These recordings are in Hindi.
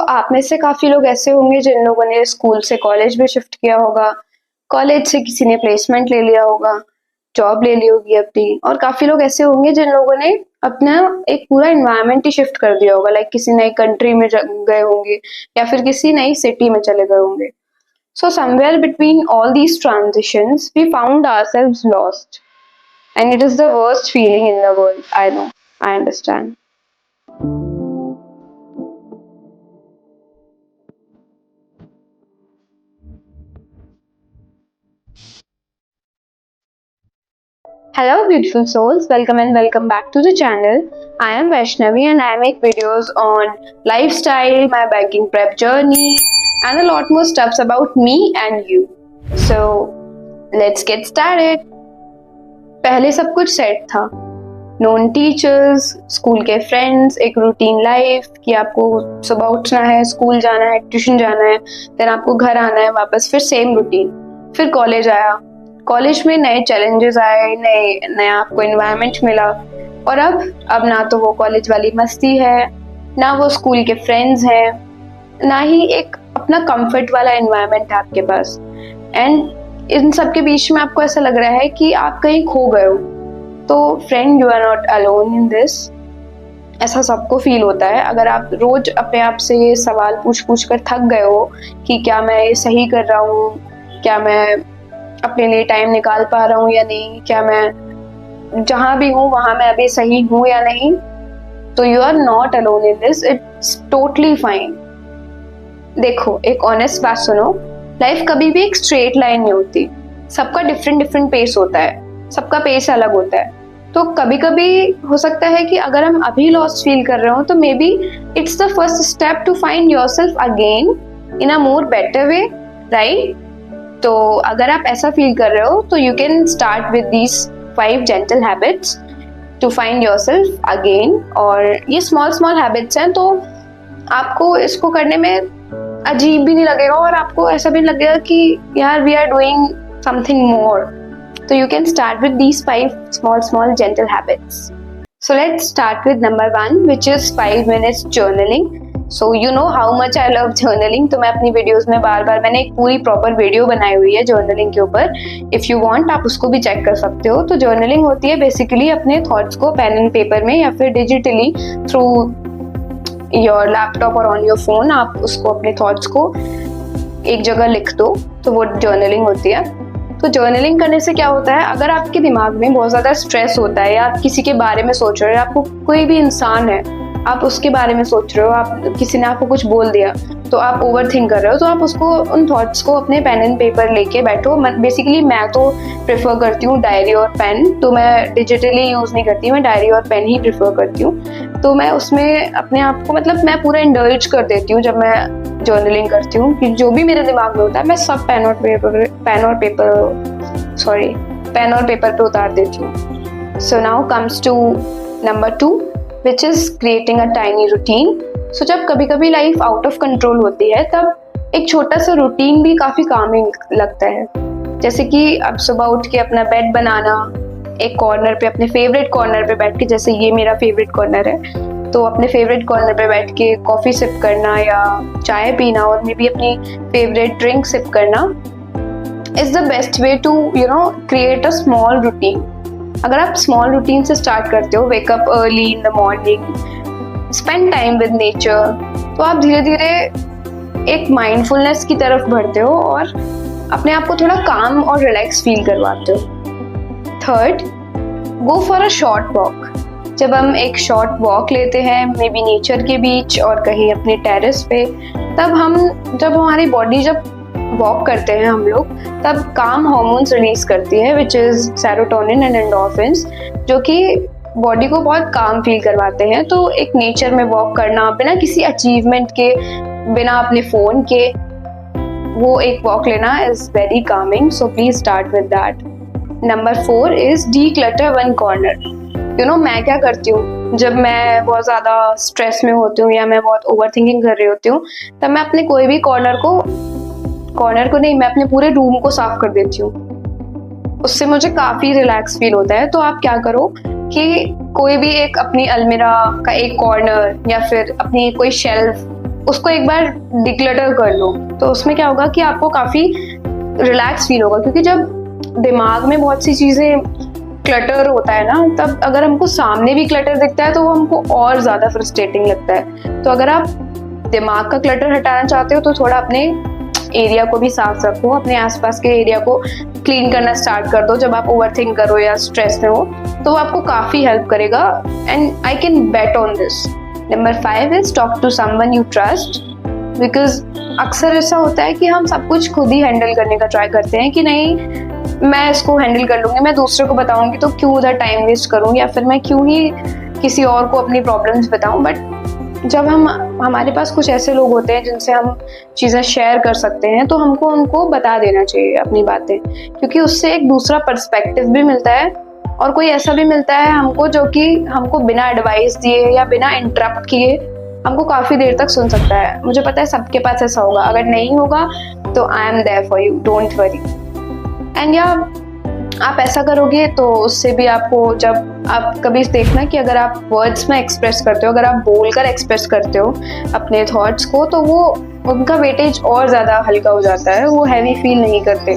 आप में से काफ़ी लोग ऐसे होंगे जिन लोगों ने स्कूल से कॉलेज भी शिफ्ट किया होगा, कॉलेज से किसी ने प्लेसमेंट ले लिया होगा, जॉब ले ली होगी अपनी और काफ़ी लोग ऐसे होंगे जिन लोगों ने अपना एक पूरा एनवायरनमेंट ही शिफ्ट कर दिया होगा लाइक किसी नई कंट्री में गए होंगे या फिर किसी नई सिटी में चले गए होंगे। So somewhere between all these transitions, we found ourselves lost. And it is the worst feeling in the world. I know. I understand. Hello, beautiful souls. Welcome and welcome back to the channel. I am Vaishnavi and I make videos on lifestyle, my banking prep journey, and a lot more stuffs about me and you. So, let's get started. पहले सब कुछ सेट था, नोन टीचर्स, स्कूल के फ्रेंड्स, एक रूटीन लाइफ कि आपको सुबह उठना है, स्कूल जाना है, ट्यूशन जाना है, देन आपको घर आना है वापस, फिर सेम रूटीन। फिर कॉलेज आया, कॉलेज में नए चैलेंजेस आए, नया आपको एनवायरनमेंट मिला और अब ना तो वो कॉलेज वाली मस्ती है, ना वो स्कूल के फ्रेंड्स हैं, ना ही एक अपना कंफर्ट वाला एनवायरनमेंट है आपके पास। एंड इन सब के बीच में आपको ऐसा लग रहा है कि आप कहीं खो गए हो। तो friend, you are not alone in this. ऐसा सबको फील होता है। अगर आप रोज अपने आप से ये सवाल पूछ कर थक गए हो कि क्या मैं ये सही कर रहा हूँ, क्या मैं अपने लिए टाइम निकाल पा रहा हूँ या नहीं, क्या मैं जहाँ भी हूँ वहां मैं अभी सही हूँ या नहीं, तो you are not alone in this. It's totally fine. देखो, एक ऑनेस्ट बात सुनो, लाइफ कभी भी एक स्ट्रेट लाइन नहीं होती। सबका डिफरेंट पेस होता है, सबका पेस अलग होता है। तो कभी कभी हो सकता है कि अगर हम अभी लॉस्ट फील कर रहे हो तो maybe it's the first step to find yourself again in a more better way, right? तो अगर आप ऐसा फील कर रहे हो तो you can start with these 5 gentle habits to find yourself again. और ये स्मॉल हैबिट्स हैं, तो आपको इसको करने में अजीब भी नहीं लगेगा और आपको ऐसा भी लगेगा कि यार we are doing something more. So you can start with these 5 small gentle habits. So let's start with number 1, which is 5 minutes journaling. So you know how much I love journaling. तो मैं अपनी वीडियोस में बार मैंने एक पूरी प्रॉपर वीडियो बनाई हुई है जर्नलिंग के ऊपर। इफ यू वांट आप उसको भी चेक कर सकते हो। तो जर्नलिंग होती है बेसिकली अपने थॉट्स को पेन एंड पेपर में या फिर डिजिटली थ्रू योर लैपटॉप और ऑन योर फोन आप उसको अपने थॉट्स को एक जगह लिख दो, तो वो जर्नलिंग होती है। तो जर्नलिंग करने से क्या होता है, अगर आपके दिमाग में बहुत ज़्यादा स्ट्रेस होता है या आप किसी के बारे में सोच रहे हो, आपको कोई भी इंसान है आप उसके बारे में सोच रहे हो, आप किसी ने आपको कुछ बोल दिया तो आप ओवर थिंक कर रहे हो, तो आप उसको उन थॉट्स को अपने पेन एंड पेपर लेके बैठो। बेसिकली मैं तो प्रेफर करती हूँ डायरी और पेन, तो मैं डिजिटली यूज़ नहीं करती, मैं डायरी और पेन ही प्रेफर करती हूँ। तो मैं उसमें अपने आप को मैं पूरा इंडल्ज कर देती हूँ जब मैं जर्नलिंग करती हूँ कि जो भी मेरे दिमाग में होता है मैं सब पेन और पेपर पे उतार देती हूँ। So now comes to number 2, which is creating a tiny routine. So जब कभी कभी लाइफ आउट ऑफ कंट्रोल होती है तब एक छोटा सा रूटीन भी काफ़ी कामिंग लगता है। जैसे कि अब सुबह उठ के अपना बेड बनाना, एक कॉर्नर पे अपने फेवरेट कॉर्नर पे बैठ के, जैसे ये मेरा फेवरेट कॉर्नर है, तो अपने फेवरेट कॉर्नर पे बैठ के कॉफ़ी सिप करना या चाय पीना और मे बी अपनी फेवरेट ड्रिंक सिप करना is the best way to create a small routine. अगर आप स्मॉल रूटीन से स्टार्ट करते हो, wake up early in the morning, spend time with nature, तो आप धीरे धीरे एक माइंडफुलनेस की तरफ बढ़ते हो और अपने आप को थोड़ा काम और रिलैक्स फील करवाते हो। 3rd, go for a short walk. जब हम एक शॉर्ट वॉक लेते हैं मे बी नेचर के बीच और कहीं अपने टेरेस पे, तब जब हमारी बॉडी जब वॉक करते हैं हम लोग, तब काम हार्मोन्स रिलीज करती है which is serotonin and endorphins, जो कि बॉडी को बहुत काम फील करवाते हैं। तो एक नेचर में वॉक करना बिना किसी अचीवमेंट के, बिना अपने फ़ोन के, वो एक वॉक लेना is very Kameng. So please start with that. Number 4 is declutter one corner. मैं क्या करती हूँ, जब मैं बहुत ज़्यादा स्ट्रेस में होती हूँ या मैं बहुत ओवर थिंकिंग कर रही होती हूँ, तब मैं अपने कोई भी कॉर्नर को नहीं, मैं अपने पूरे रूम को साफ कर देती हूँ। उससे मुझे काफ़ी रिलैक्स फील होता है। तो आप क्या करो कि कोई भी एक अपनी अलमीरा का एक कॉर्नर या फिर अपनी कोई शेल्फ उसको एक बार डिक्लटर कर लो, तो उसमें क्या होगा कि आपको काफ़ी रिलैक्स फील होगा। क्योंकि जब दिमाग में बहुत सी चीज़ें क्लटर होता है ना, तब अगर हमको सामने भी क्लटर दिखता है तो वो हमको और ज़्यादा फ्रस्ट्रेटिंग लगता है। तो अगर आप दिमाग का क्लटर हटाना चाहते हो तो थोड़ा अपने एरिया को भी साफ रखो, अपने आसपास के एरिया को क्लीन करना स्टार्ट कर दो जब आप ओवरथिंक करो या स्ट्रेस में हो, तो वो आपको काफ़ी हेल्प करेगा। And I can bet on this. Number 5 is talk to someone you trust, because अक्सर ऐसा होता है कि हम सब कुछ खुद ही हैंडल करने का ट्राई करते हैं कि नहीं मैं इसको हैंडल कर लूँगी, मैं दूसरे को बताऊँगी तो क्यों उधर टाइम वेस्ट करूँगी, या फिर मैं क्यों ही किसी और को अपनी प्रॉब्लम्स बताऊँ। बट जब हमारे पास कुछ ऐसे लोग होते हैं जिनसे हम चीज़ें शेयर कर सकते हैं, तो हमको उनको बता देना चाहिए अपनी बातें, क्योंकि उससे एक दूसरा पर्सपेक्टिव भी मिलता है और कोई ऐसा भी मिलता है हमको जो कि हमको बिना एडवाइस दिए या बिना इंटरप्ट किए हमको काफ़ी देर तक सुन सकता है। मुझे पता है सबके पास ऐसा होगा, अगर नहीं होगा तो I am there for you, don't worry. And या आप ऐसा करोगे तो उससे भी आपको, जब आप कभी देखना कि अगर आप वर्ड्स में एक्सप्रेस करते हो, अगर आप बोलकर एक्सप्रेस करते हो अपने थॉट्स को, तो वो उनका वेटेज और ज़्यादा हल्का हो जाता है, वो हैवी फील नहीं करते।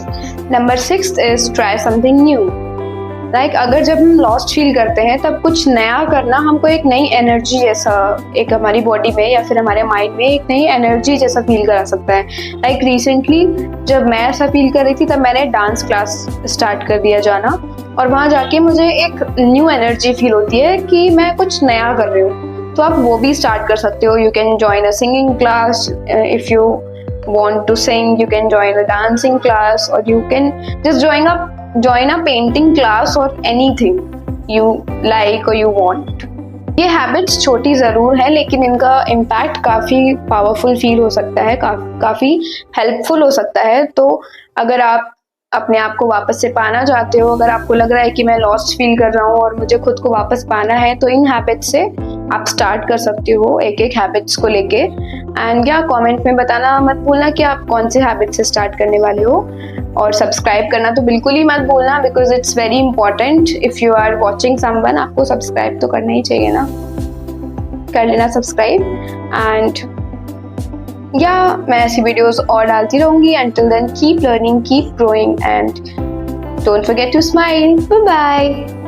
Number 6 is try something new. Like अगर जब हम लॉस्ट फील करते हैं तब कुछ नया करना हमको एक नई एनर्जी जैसा, एक हमारी बॉडी में या फिर हमारे माइंड में एक नई एनर्जी जैसा फील करा सकता है। लाइक रिसेंटली जब मैं ऐसा फील कर रही थी तब मैंने डांस क्लास स्टार्ट कर दिया जाना, और वहाँ जाके मुझे एक न्यू एनर्जी फील होती है कि मैं कुछ नया कर रही हूँ। तो आप वो भी स्टार्ट कर सकते हो। You can join a singing class if you want to sing, you can join a dancing class, or you can just join a painting class or anything you like or you want. ये हैबिट्स छोटी ज़रूर है लेकिन इनका इम्पैक्ट काफ़ी पावरफुल फील हो सकता है, काफ़ी हेल्पफुल हो सकता है। तो अगर आप अपने आप को वापस से पाना चाहते हो, अगर आपको लग रहा है कि मैं लॉस्ट फील कर रहा हूँ और मुझे खुद को वापस पाना है, तो इन हैबिट्स से आप स्टार्ट कर सकते हो, एक एक हैबिट्स को लेके। एंड या कमेंट में बताना मत भूलना कि आप कौन से हैबिट से स्टार्ट करने वाले हो, और सब्सक्राइब करना तो बिल्कुल ही मत भूलना, because it's very important. If you are watching someone, आपको सब्सक्राइब तो करना ही चाहिए ना, कर लेना सब्सक्राइब। एंड या मैं ऐसी वीडियोस और डालती रहूँगी। until then keep learning, keep growing and don't forget to smile. Bye bye.